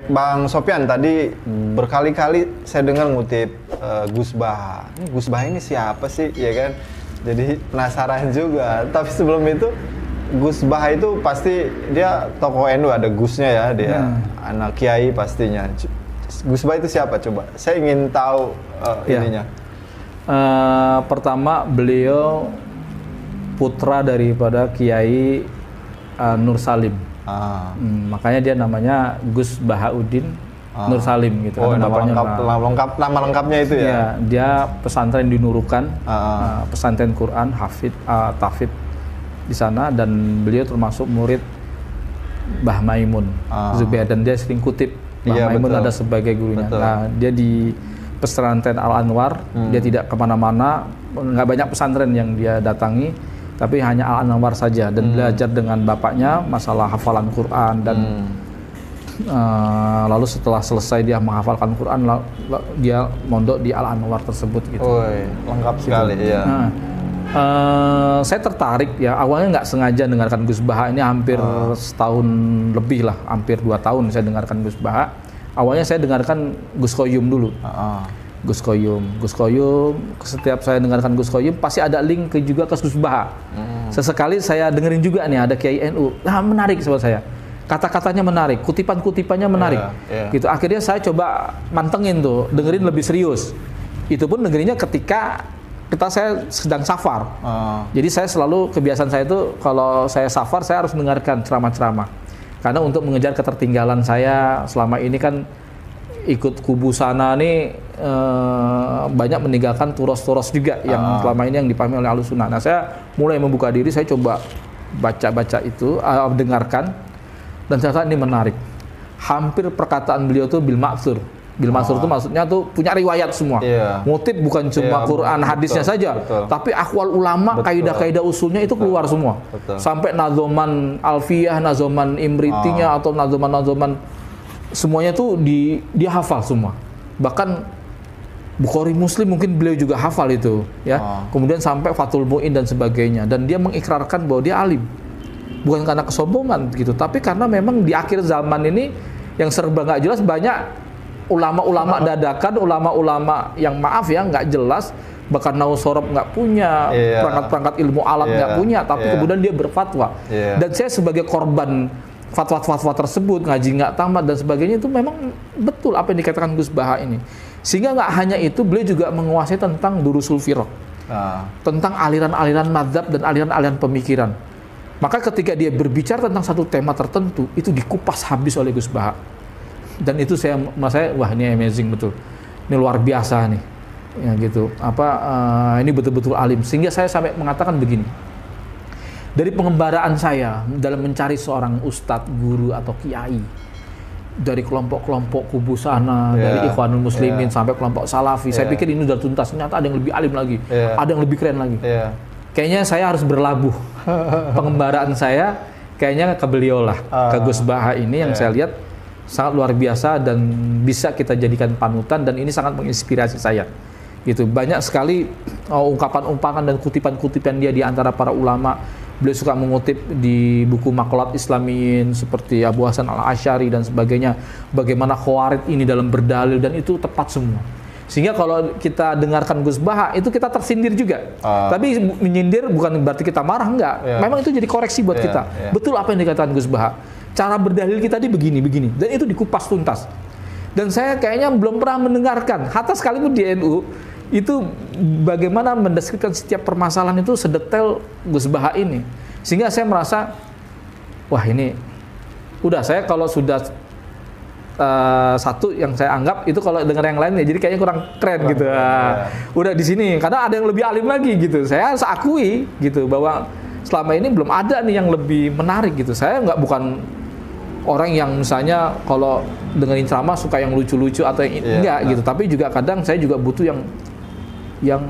Bang Sopyan tadi berkali-kali saya dengar ngutip Gus Baha. Ini Gus Baha ini siapa sih, ya kan? Jadi penasaran juga. Tapi sebelum itu, Gus Baha itu pasti dia tokoh NU, ada Gusnya ya, dia anak kiai pastinya. Gus Baha itu siapa coba? Saya ingin tahu ininya. Pertama, beliau putra daripada Kiai Nur Salim. Makanya dia namanya Gus Bahauddin Nur Salim gitu. Nama lengkapnya itu ya? Iya, dia pesantren di Nurukan, pesantren Quran, tahfidz di sana, dan beliau termasuk murid Mbah Maimun Zubair, dan dia sering kutip Mbah Maimun ada sebagai gurunya. Nah, dia di pesantren Al Anwar, dia tidak kemana-mana, nggak banyak pesantren yang dia datangi, tapi hanya Al Anwar saja, dan belajar dengan bapaknya masalah hafalan Quran, dan lalu setelah selesai dia menghafalkan Quran, dia mondok di Al Anwar tersebut gitu. Lengkap sekali ya. Saya tertarik ya, awalnya nggak sengaja dengarkan Gus Baha ini hampir setahun lebih lah, hampir 2 tahun saya dengarkan Gus Baha. Awalnya saya dengarkan Gus Qoyum dulu. Gus Qoyum, setiap saya dengarkan Gus Qoyum pasti ada link juga ke Gus Baha. Sesekali saya dengerin juga nih ada Kiai NU, menarik buat saya. Kata-katanya menarik, kutipan-kutipannya menarik. Gitu. Akhirnya saya coba mantengin tuh, dengerin lebih serius. Itu pun dengerinnya ketika saya sedang safar. Jadi saya selalu, kebiasaan saya itu kalau saya safar saya harus mendengarkan ceramah-ceramah. Karena untuk mengejar ketertinggalan saya selama ini kan ikut kubu sana nih, banyak meninggalkan turos-turos juga yang selama ini yang dipahami oleh Ahlussunnah. Nah, saya mulai membuka diri, saya coba baca-baca itu, dengarkan, dan ternyata ini menarik. Hampir perkataan beliau tuh bil ma'tsur. Bil ma'tsur itu maksudnya tuh punya riwayat semua. Ngutip bukan cuma Quran, hadisnya saja, tapi akwal ulama, kaidah-kaidah usulnya itu keluar semua. Sampai nazoman alfiyah, nazoman imritinya, atau nazoman semuanya tuh dia hafal semua. Bahkan Bukhari Muslim mungkin beliau juga hafal itu ya. Kemudian sampai Fathul Mu'in dan sebagainya, dan dia mengikrarkan bahwa dia alim. Bukan karena kesombongan gitu, tapi karena memang di akhir zaman ini yang serba nggak jelas, banyak ulama-ulama dadakan, ulama-ulama yang maaf ya nggak jelas, bahkan nausorob nggak punya, perangkat-perangkat ilmu alat nggak punya, tapi kemudian dia berfatwa. Dan saya sebagai korban fatwa-fatwa tersebut, ngaji nggak tamat dan sebagainya, itu memang betul apa yang dikatakan Gus Baha ini. Sehingga nggak hanya itu, beliau juga menguasai tentang durusul firaq, tentang aliran-aliran madzhab dan aliran-aliran pemikiran. Maka ketika dia berbicara tentang satu tema tertentu, itu dikupas habis oleh Gus Baha. Dan itu saya, wah ini amazing betul, ini luar biasa nih, ya gitu. Ini betul-betul alim. Sehingga saya sampai mengatakan begini, dari pengembaraan saya dalam mencari seorang ustadz, guru atau kiai, dari kelompok-kelompok kubu sana, dari Ikhwanul Muslimin sampai kelompok Salafi, saya pikir ini sudah tuntas. Ternyata ada yang lebih alim lagi, ada yang lebih keren lagi. Kayaknya saya harus berlabuh. Pengembaraan saya kayaknya ke beliau lah, ke Gus Baha ini yang saya lihat sangat luar biasa dan bisa kita jadikan panutan, dan ini sangat menginspirasi saya. Gitu. Banyak sekali ungkapan-ungkapan dan kutipan-kutipan dia di antara para ulama. Beliau suka mengutip di buku Maqalat Islamiyin seperti Abu Hasan Al-Asy'ari dan sebagainya, bagaimana Khawarij ini dalam berdalil, dan itu tepat semua. Sehingga kalau kita dengarkan Gus Baha itu kita tersindir juga. Tapi menyindir bukan berarti kita marah, enggak. Memang itu jadi koreksi buat kita. Betul apa yang dikatakan Gus Baha. Cara berdalil kita di begini, dan itu dikupas tuntas. Dan saya kayaknya belum pernah mendengarkan, hatta sekalipun di NU, itu bagaimana mendeskripsikan setiap permasalahan itu sedetail Gus Baha ini. Sehingga saya merasa, wah ini, udah saya kalau sudah satu yang saya anggap itu kalau dengar yang lain ya, jadi kayaknya kurang keren gitu. Udah di sini, karena ada yang lebih alim lagi gitu. Saya harus akui gitu bahwa selama ini belum ada nih yang lebih menarik gitu. Saya bukan orang yang misalnya kalau dengerin ceramah suka yang lucu-lucu atau yang enggak gitu, tapi juga kadang saya juga butuh yang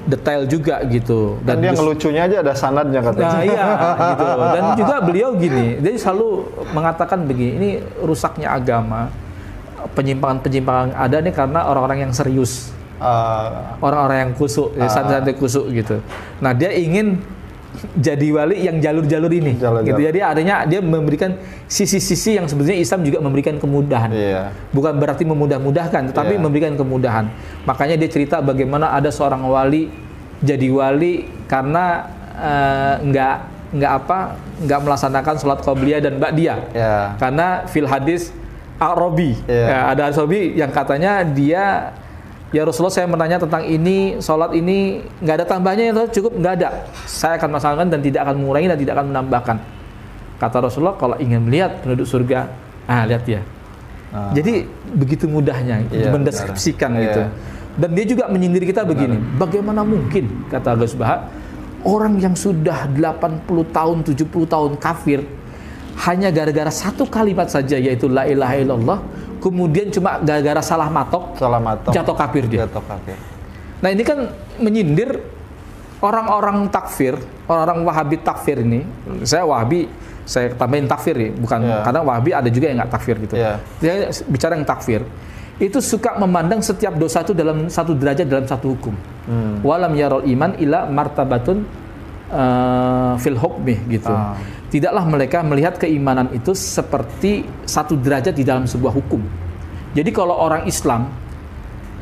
detail juga gitu. Dan dia ngelucunya aja ada sanadnya katanya. Nah iya gitu. Dan juga beliau gini, dia selalu mengatakan begini, ini rusaknya agama, penyimpangan-penyimpangan ada nih karena orang-orang yang serius, orang-orang yang kusuk, santai-santai kusuk gitu. Nah dia ingin jadi wali yang jalur-jalur ini. Gitu. Jadi adanya dia memberikan sisi-sisi yang sebenarnya Islam juga memberikan kemudahan. Bukan berarti memudah-mudahkan, tetapi memberikan kemudahan. Makanya dia cerita bagaimana ada seorang wali jadi wali karena nggak melaksanakan sholat qobliyah dan ba'diyah. Karena fil hadis Arabi, ada Arabi yang katanya dia, ya Rasulullah, saya menanya tentang ini, sholat ini nggak ada tambahnya, ya cukup, nggak ada. Saya akan melaksanakan dan tidak akan mengurangi dan tidak akan menambahkan. Kata Rasulullah, kalau ingin melihat penduduk surga, lihat ya. Jadi begitu mudahnya mendeskripsikan gitu. Dan dia juga menyindir kita begini, bagaimana mungkin, kata Gus Baha, orang yang sudah 80 tahun, 70 tahun kafir, hanya gara-gara satu kalimat saja, yaitu la ilaha illallah, kemudian cuma gara-gara salah matok jatuh kafir dia. Nah ini kan menyindir orang-orang takfir, orang-orang Wahabi takfir ini. Saya Wahabi, saya tambahin takfir ya, bukan karena Wahabi ada juga yang nggak takfir gitu. Saya bicara yang takfir, itu suka memandang setiap dosa itu dalam satu derajat, dalam satu hukum. Walam yarol iman ila martabatun fil hukmi gitu. Tidaklah mereka melihat keimanan itu seperti satu derajat di dalam sebuah hukum. Jadi kalau orang Islam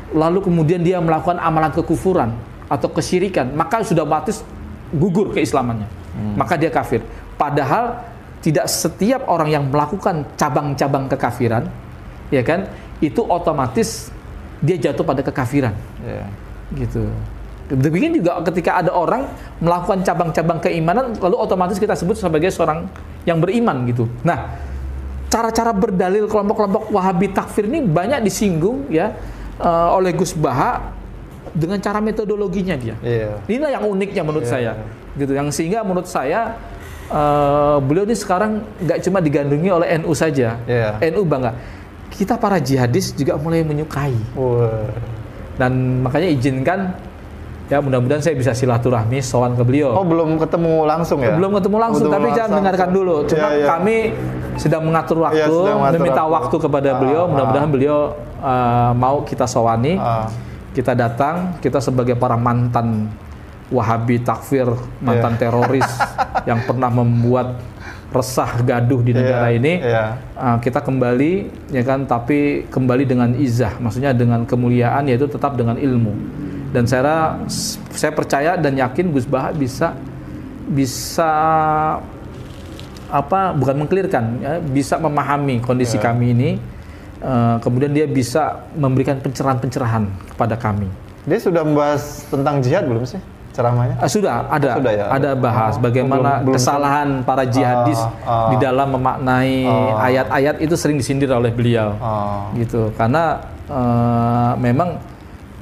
lalu kemudian dia melakukan amalan kekufuran atau kesyirikan, maka sudah otomatis gugur keislamannya. Maka dia kafir. Padahal tidak setiap orang yang melakukan cabang-cabang kekafiran, ya kan, itu otomatis dia jatuh pada kekafiran. Gitu. Demikian juga ketika ada orang melakukan cabang-cabang keimanan, lalu otomatis kita sebut sebagai seorang yang beriman gitu. Nah, cara-cara berdalil kelompok-kelompok Wahabi takfir ini banyak disinggung ya oleh Gus Baha dengan cara metodologinya dia. Inilah yang uniknya menurut saya, gitu. Yang sehingga menurut saya beliau ini sekarang nggak cuma digandrungi oleh NU saja, NU bangga. Kita para jihadis juga mulai menyukai. Dan makanya izinkan. Ya mudah-mudahan saya bisa silaturahmi sowan ke beliau. Oh belum ketemu langsung ya? Belum ketemu langsung, tapi jangan dengarkan dulu. Cuma kami sedang mengatur waktu, meminta waktu kepada beliau. Mudah-mudahan beliau mau kita sowani, kita datang, kita sebagai para mantan Wahabi takfir, mantan teroris yang pernah membuat resah gaduh di negara ini, kita kembali, ya kan? Tapi kembali dengan izah, maksudnya dengan kemuliaan, yaitu tetap dengan ilmu. Dan saya percaya dan yakin Gus Baha bisa bukan mengklirkan, ya, bisa memahami kondisi kami ini, kemudian dia bisa memberikan pencerahan-pencerahan kepada kami. Dia sudah membahas tentang jihad belum sih ceramahnya? Sudah ada bahas bagaimana kesalahan para jihadis di dalam memaknai ayat-ayat itu sering disindir oleh beliau, gitu. Karena memang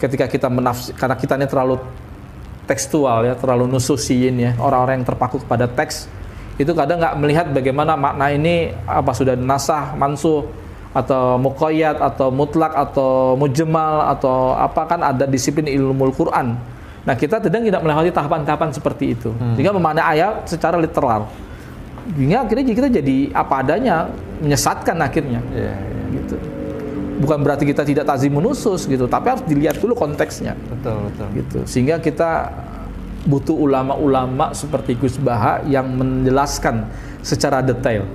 ketika kita karena kita ini terlalu tekstual ya, terlalu nususiin ya, orang-orang yang terpaku kepada teks itu kadang nggak melihat bagaimana makna ini apa sudah nasah, mansuh, atau muqayyad, atau mutlak, atau mujmal, atau apa, kan ada disiplin ilmu Quran. Nah kita tidak melewati tahapan-tahapan seperti itu, sehingga memaknai ayat secara literal. Hingga akhirnya kita jadi apa adanya, menyesatkan akhirnya. Gitu. Bukan berarti kita tidak ta'zimun nusus gitu, tapi harus dilihat dulu konteksnya. Betul. Gitu. Sehingga kita butuh ulama-ulama seperti Gus Baha yang menjelaskan secara detail.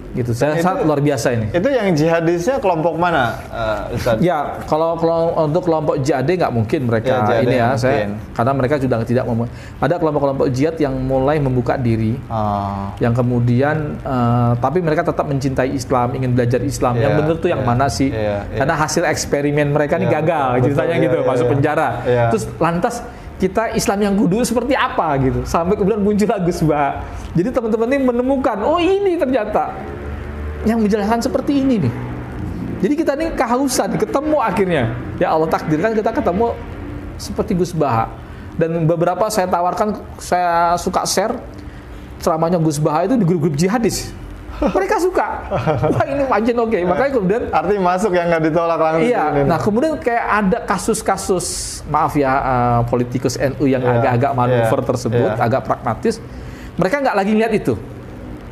Gitu. Saya sangat luar biasa ini. Itu yang jihadisnya kelompok mana, Ustaz? Ya, kalau untuk kelompok jihad nggak mungkin mereka ini ya, karena mereka sudah tidak ada kelompok-kelompok jihad yang mulai membuka diri, yang kemudian tapi mereka tetap mencintai Islam, ingin belajar Islam. Yang benar tuh yang mana sih? Karena hasil eksperimen mereka ini gagal, ceritanya gitu, masuk penjara. Terus lantas kita Islam yang kudu seperti apa gitu, sampai kemudian muncul Gus Baha. Jadi teman-teman ini menemukan, oh ini ternyata yang menjelaskan seperti ini nih. Jadi kita ini kehausan, ketemu akhirnya. Ya Allah takdirkan kita ketemu seperti Gus Baha. Dan beberapa saya tawarkan, saya suka share ceramahnya Gus Baha itu di grup-grup jihadis. Mereka suka. Wah ini wajen oke. Makanya kemudian artinya masuk yang nggak ditolak langsung. Iya. Nah kemudian kayak ada kasus-kasus, maaf ya, politikus NU yang agak-agak manuver tersebut, agak pragmatis. Mereka nggak lagi lihat itu.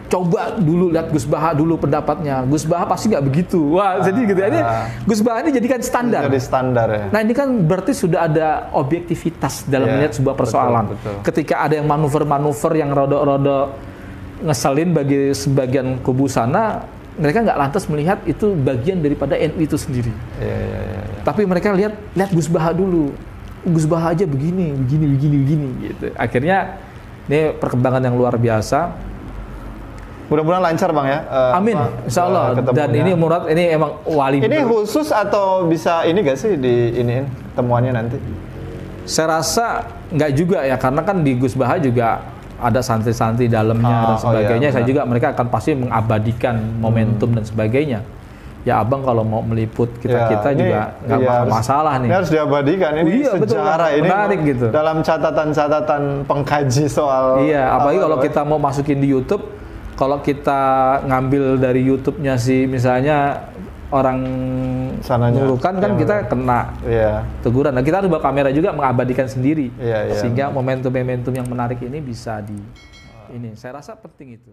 coba dulu lihat Gus Baha dulu pendapatnya. Gus Baha pasti nggak begitu. Wah, jadi gitu ya. Ini Gus Baha ini jadikan standar. Jadi standar ya. Nah, ini kan berarti sudah ada objektivitas dalam melihat sebuah persoalan. Betul. Ketika ada yang manuver-manuver yang rodok-rodok ngeselin bagi sebagian kubu sana, mereka nggak lantas melihat itu bagian daripada NU itu sendiri. Iya. Tapi mereka lihat Gus Baha dulu. Gus Baha aja begini gitu. Akhirnya ini perkembangan yang luar biasa. Mudah-mudahan lancar Bang ya. Amin, insya Allah. Dan ini Murad ini emang wali. Ini khusus atau bisa ini gak sih di iniin temuannya nanti? Saya rasa nggak juga ya, karena kan di Gus Baha juga ada santri-santri dalamnya dan sebagainya. Saya juga mereka akan pasti mengabadikan momentum dan sebagainya. Ya abang kalau mau meliput kita juga nggak masalah nih. Ini harus diabadikan, ini sejarah betul, ini menarik gitu. Dalam catatan-catatan pengkaji soal. Iya, apalagi kalau kita mau masukin di YouTube, kalau kita ngambil dari YouTube-nya si misalnya orang Nurukan kan kita kena teguran. Nah kita harus bawa kamera juga mengabadikan sendiri, sehingga momentum-momentum yang menarik ini bisa ini. Saya rasa penting itu.